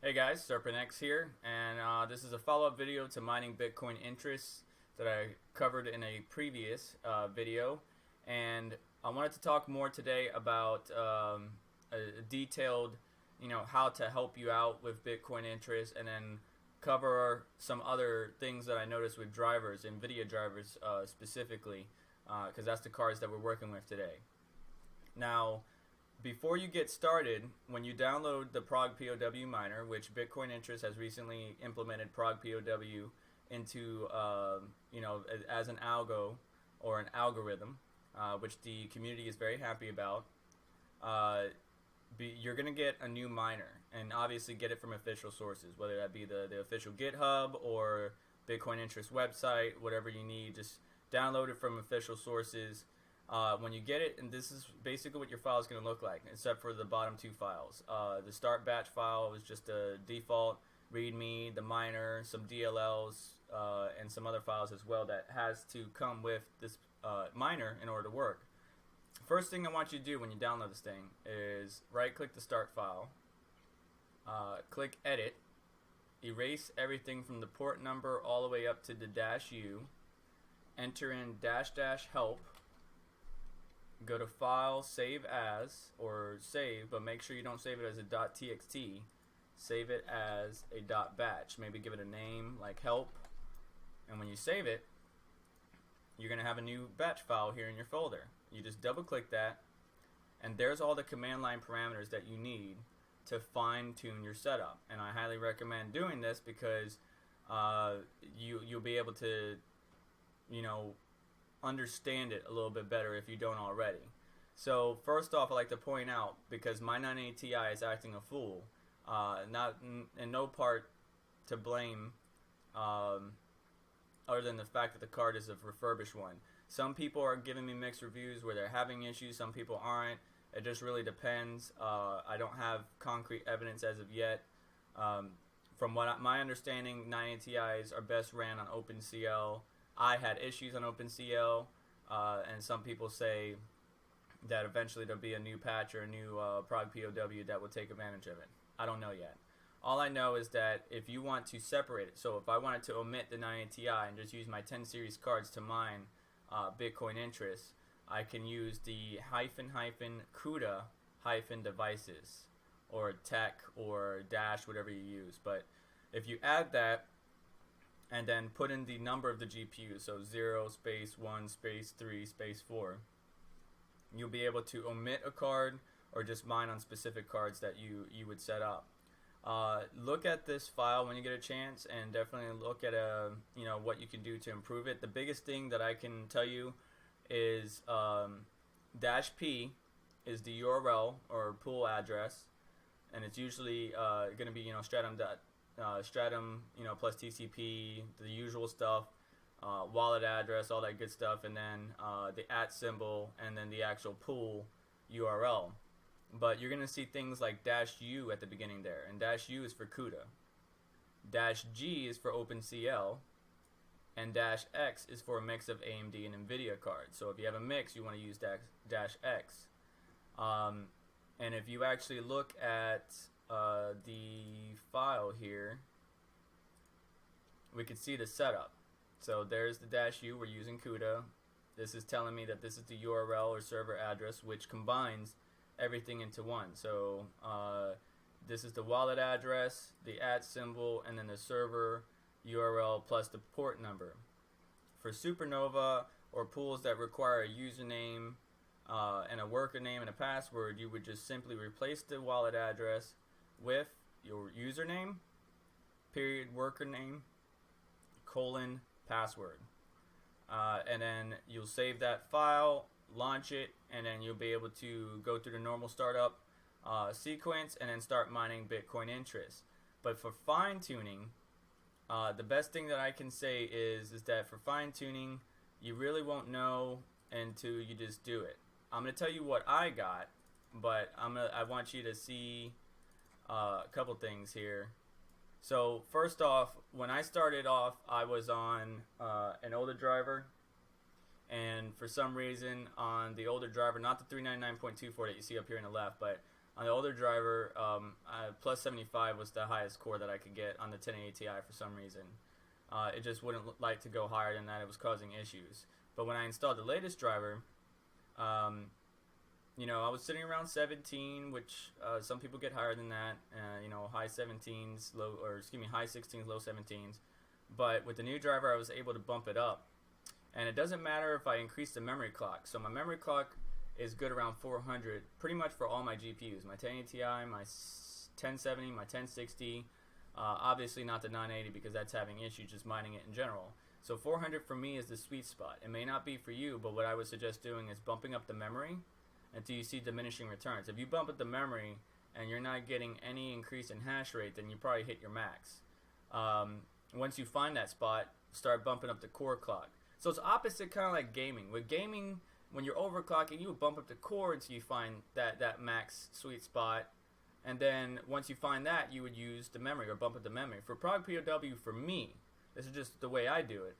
Hey guys, SerpentX here, and this is a follow-up video to mining Bitcoin interests that I covered in a previous video. And I wanted to talk more today about a detailed, how to help you out with Bitcoin interests, and then cover some other things that I noticed with drivers, Nvidia drivers specifically, because that's the cards that we're working with today. Now, before you get started, when you download the ProgPOW miner, which Bitcoin Interest has recently implemented ProgPOW into, as an algo or an algorithm, which the community is very happy about, you're going to get a new miner, and obviously get it from official sources, whether that be the official GitHub or Bitcoin Interest website, whatever you need. Just download it from official sources. When you get it, and this is basically what your file is going to look like, except for the bottom two files. The start batch file is just a default README, the miner, some DLLs, and some other files as well that has to come with this miner in order to work. First thing I want you to do when you download this thing is right-click the start file, click Edit, erase everything from the port number all the way up to the -U, enter in --help. Go to File, Save As, or Save, but make sure you don't save it as a .txt. Save it as a .batch. Maybe give it a name like help. And when you save it, you're going to have a new batch file here in your folder. You just double click that, and there's all the command line parameters that you need to fine tune your setup. And I highly recommend doing this because you'll be able to, understand it a little bit better if you don't already. So first off, I like to point out, because my 980 Ti is acting a fool, not in no part to blame, other than the fact that the card is a refurbished one. Some people are giving me mixed reviews where they're having issues, some people aren't. It just really depends. I don't have concrete evidence as of yet. From my understanding, 980 Ti's are best ran on OpenCL. I had issues on OpenCL, and some people say that eventually there'll be a new patch or a new ProgPOW that will take advantage of it. I don't know yet. All I know is that if you want to separate it, so if I wanted to omit the 980 Ti and just use my 10 series cards to mine Bitcoin interests, I can use the --CUDA devices, or tech, or dash, whatever you use. But if you add that, and then put in the number of the GPU, so 0 space 1 space 3 space 4, you'll be able to omit a card or just mine on specific cards that you would set up. Look at this file when you get a chance, and definitely look at what you can do to improve it. The biggest thing that I can tell you is -p is the URL or pool address, and it's usually going to be stratum plus TCP, the usual stuff, wallet address, all that good stuff, and then the @ symbol, and then the actual pool URL. But you're going to see things like -U at the beginning there, and -U is for CUDA, -G is for OpenCL, and -X is for a mix of AMD and Nvidia cards. So if you have a mix, you want to use -X. And if you actually look at the file here, we can see the setup. So there's the -U, we're using CUDA. This is telling me that this is the URL or server address, which combines everything into one. So this is the wallet address, the @ symbol, and then the server URL plus the port number. For Supernova or pools that require a username and a worker name and a password, you would just simply replace the wallet address with your username, period, worker name, colon, password. And then you'll save that file, launch it, and then you'll be able to go through the normal startup sequence and then start mining Bitcoin interest. But for fine-tuning, the best thing that I can say is that for fine-tuning, you really won't know until you just do it. I'm going to tell you what I got, but I want you to see a couple things here. So first off, when I started off, I was on an older driver, and for some reason on the older driver, not the 399.24 that you see up here on the left, but On the older driver, plus 75 was the highest core that I could get on the 1080 Ti for some reason. It just wouldn't like to go higher than that. It was causing issues. But when I installed the latest driver, you know, I was sitting around 17, which some people get higher than that. You know, high 17s, high 16s, low 17s. But with the new driver, I was able to bump it up. And it doesn't matter if I increase the memory clock. So my memory clock is good around 400 pretty much for all my GPUs. My 1080 Ti, my 1070, my 1060. Obviously not the 980 because that's having issues just mining it in general. So 400 for me is the sweet spot. It may not be for you, but what I would suggest doing is bumping up the memory until you see diminishing returns. If you bump up the memory and you're not getting any increase in hash rate, then you probably hit your max. Once you find that spot, start bumping up the core clock. So it's opposite, kind of like gaming. With gaming, when you're overclocking, you would bump up the core until you find that max sweet spot. And then once you find that, you would use the memory or bump up the memory. For ProgPOW, for me, this is just the way I do it.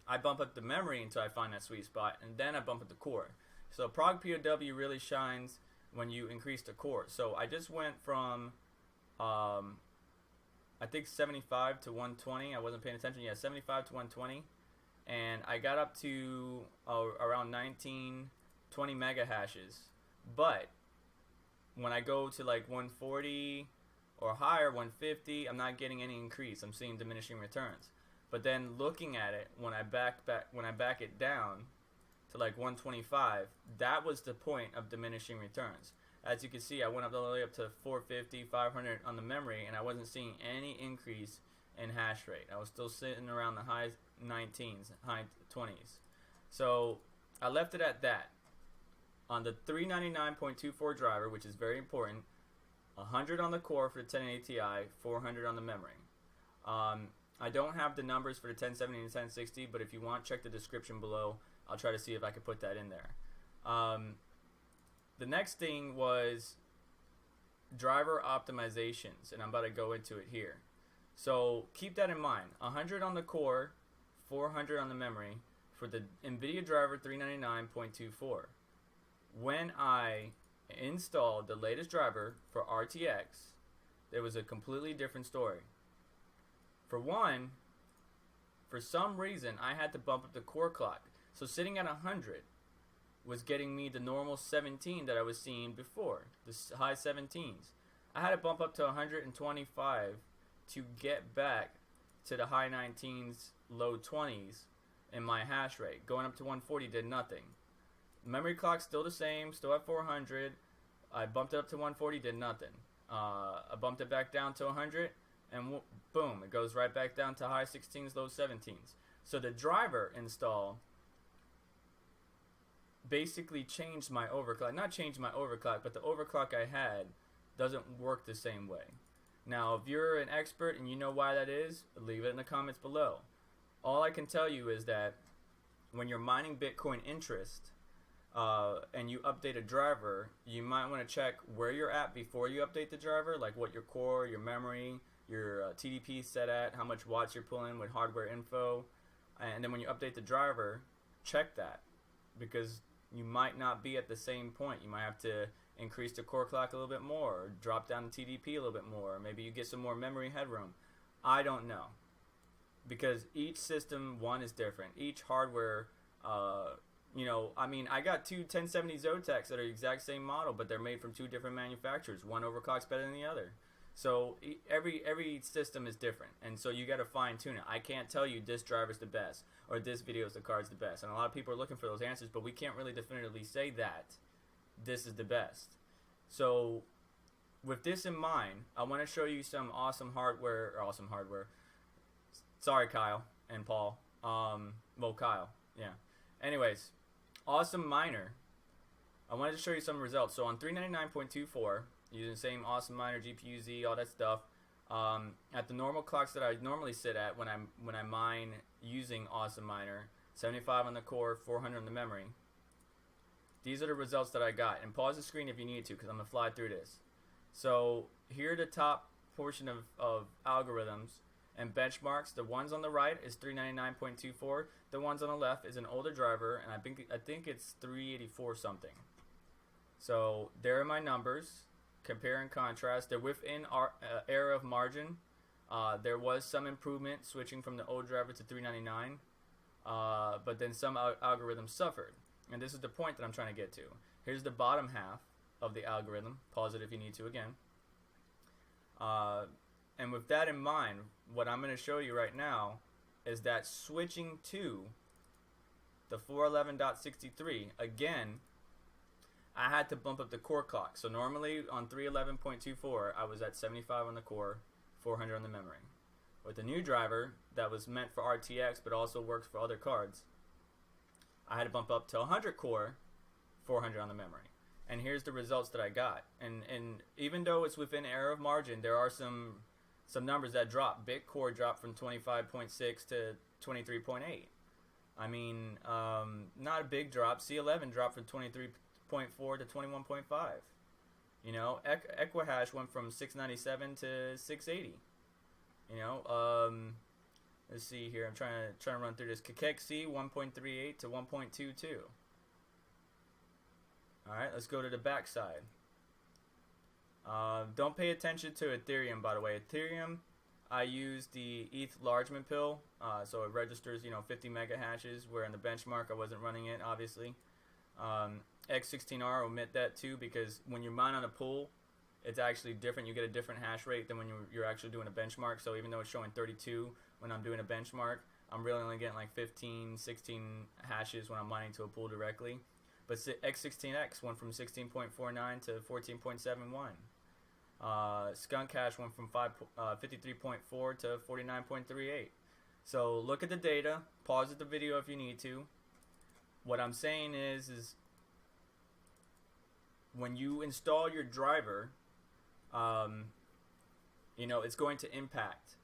I bump up the memory until I find that sweet spot, and then I bump up the core. So ProgPOW really shines when you increase the core. So I just went from, I think 75 to 120. I wasn't paying attention. Yeah, 75 to 120. And I got up to around 19, 20 mega hashes. But when I go to like 140 or higher, 150, I'm not getting any increase. I'm seeing diminishing returns. But then looking at it, when I back it down to like 125, that was the point of diminishing returns. As you can see, I went up all the way up to 450, 500 on the memory, and I wasn't seeing any increase in hash rate. I was still sitting around the high 19s, high 20s. So I left it at that. On the 399.24 driver, which is very important, 100 on the core for the 1080 Ti, 400 on the memory. I don't have the numbers for the 1070 and 1060, but if you want, check the description below. I'll try to see if I can put that in there. The next thing was driver optimizations, and I'm about to go into it here. So keep that in mind. 100 on the core, 400 on the memory for the Nvidia driver 399.24. When I installed the latest driver for RTX, there was a completely different story. For one, for some reason, I had to bump up the core clock. So sitting at 100 was getting me the normal 17 that I was seeing before, the high 17s. I had to bump up to 125 to get back to the high 19s, low 20s in my hash rate. Going up to 140 did nothing. Memory clock's still the same, still at 400. I bumped it up to 140, did nothing. I bumped it back down to 100, and boom, it goes right back down to high 16s, low 17s. So the driver install basically changed my overclock. Not changed my overclock, but the overclock I had doesn't work the same way. Now, if you're an expert and you know why that is, leave it in the comments below. All I can tell you is that when you're mining Bitcoin interest and you update a driver, you might want to check where you're at before you update the driver, like what your core, your memory, your TDP is set at, how much watts you're pulling with hardware info. And then when you update the driver, check that, because you might not be at the same point. You might have to increase the core clock a little bit more, or drop down the TDP a little bit more, or maybe you get some more memory headroom. I don't know, because each system, one, is different. Each hardware, you know, I mean, I got two 1070 Zotacs that are the exact same model, but they're made from two different manufacturers. One overclocks better than the other. So every system is different, and so you got to fine tune it. I can't tell you this driver's the best or this video's the card's the best, and a lot of people are looking for those answers, but we can't really definitively say that this is the best. So with this in mind, I want to show you some awesome hardware. Sorry, Kyle and Paul. Well, Kyle, yeah. Anyways, awesome miner. I wanted to show you some results. So on 399.24, using the same awesome miner, GPU Z, all that stuff, at the normal clocks that I normally sit at when I mine using awesome miner, 75 on the core, 400 on the memory. These are the results that I got. And pause the screen if you need to, because I'm going to fly through this. So here are the top portion of algorithms and benchmarks. The ones on the right is 399.24. The ones on the left is an older driver, and I think it's 384 something. So there are my numbers. compare and contrast. They're within our error of margin. There was some improvement switching from the old driver to 399, but then some algorithms suffered. And this is the point that I'm trying to get to. Here's the bottom half of the algorithm. Pause it if you need to again. And with that in mind, what I'm going to show you right now is that switching to the 411.63, again, I had to bump up the core clock. So normally on 311.24, I was at 75 on the core, 400 on the memory. With the new driver that was meant for RTX but also works for other cards, I had to bump up to 100 core, 400 on the memory. And here's the results that I got. And even though it's within error of margin, there are some numbers that drop. Bit core dropped from 25.6 to 23.8. I mean, not a big drop. C11 dropped from 23.4 to 21.5. You know, Equihash went from 697 to 680. You know, let's see here. I'm trying to run through this. Cakex 1.38 to 1.22. All right, let's go to the back side. Don't pay attention to Ethereum, by the way. Ethereum, I use the ETH Largeman pill, so it registers, you know, 50 mega hashes, where in the benchmark I wasn't running it, obviously. X16R, omit that too, because when you mine on a pool, it's actually different. You get a different hash rate than when you're actually doing a benchmark. So even though it's showing 32 when I'm doing a benchmark, I'm really only getting like 15, 16 hashes when I'm mining to a pool directly. But X16X went from 16.49 to 14.71. Skunk Hash went from 53.4 to 49.38. So look at the data. Pause the video if you need to. What I'm saying is when you install your driver, you know, it's going to impact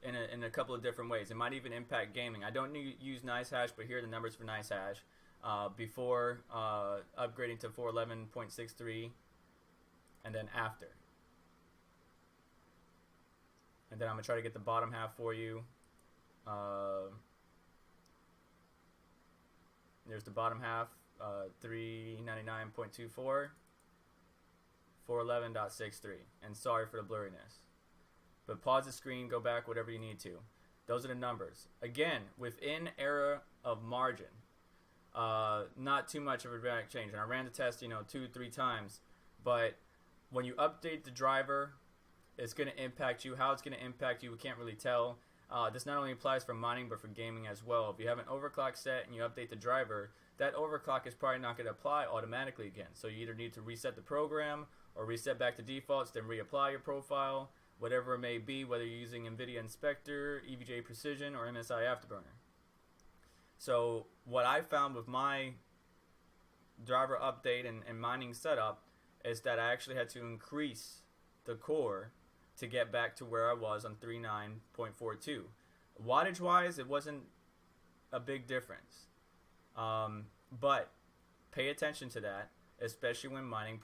in a couple of different ways. It might even impact gaming. I don't use NiceHash, but here are the numbers for NiceHash. Before upgrading to 411.63, and then after. And then I'm going to try to get the bottom half for you. There's the bottom half, 399.24, 411.63. And sorry for the blurriness. But pause the screen, go back, whatever you need to. Those are the numbers. Again, within error of margin. Not too much of a dramatic change, and I ran the test, you know, 2-3 times. But when you update the driver, it's going to impact you. How it's going to impact you, we can't really tell. This not only applies for mining but for gaming as well. If you have an overclock set and you update the driver, that overclock is probably not going to apply automatically again. So you either need to reset the program or reset back to defaults, then reapply your profile, whatever it may be, whether you're using Nvidia Inspector, EVGA Precision, or MSI Afterburner. So what I found with my driver update and mining setup is that I actually had to increase the core to get back to where I was on 39.42. Wattage wise, it wasn't a big difference. But pay attention to that, especially when mining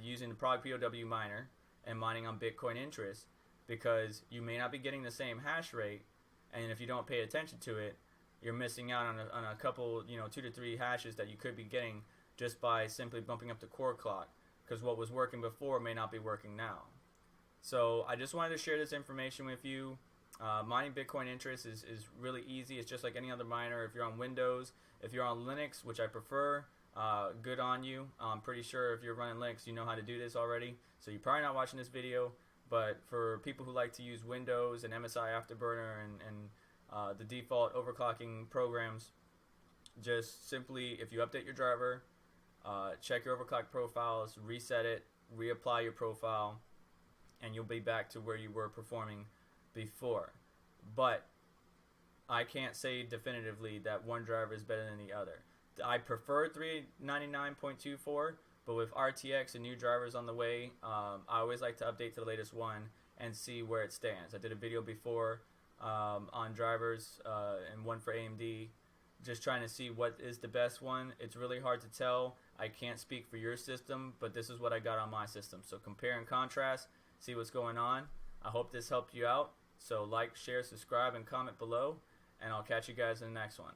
using the ProgPOW miner and mining on Bitcoin interest, because you may not be getting the same hash rate, and if you don't pay attention to it, you're missing out on a couple, you know, 2 to 3 hashes that you could be getting just by simply bumping up the core clock, because what was working before may not be working now. So I just wanted to share this information with you. Mining Bitcoin interest is really easy. It's just like any other miner. If you're on Windows, if you're on Linux, which I prefer, good on you. I'm pretty sure if you're running Linux, you know how to do this already. So you're probably not watching this video, but for people who like to use Windows and MSI Afterburner and the default overclocking programs, just simply, if you update your driver, check your overclock profiles, reset it, reapply your profile, and you'll be back to where you were performing before. But I can't say definitively that one driver is better than the other. I prefer 399.24, but with RTX and new drivers on the way, I always like to update to the latest one and see where it stands. I did a video before on drivers and one for AMD, just trying to see what is the best one. It's really hard to tell. I can't speak for your system, but this is what I got on my system. So compare and contrast, see what's going on. I hope this helped you out. So like, share, subscribe, and comment below, and I'll catch you guys in the next one.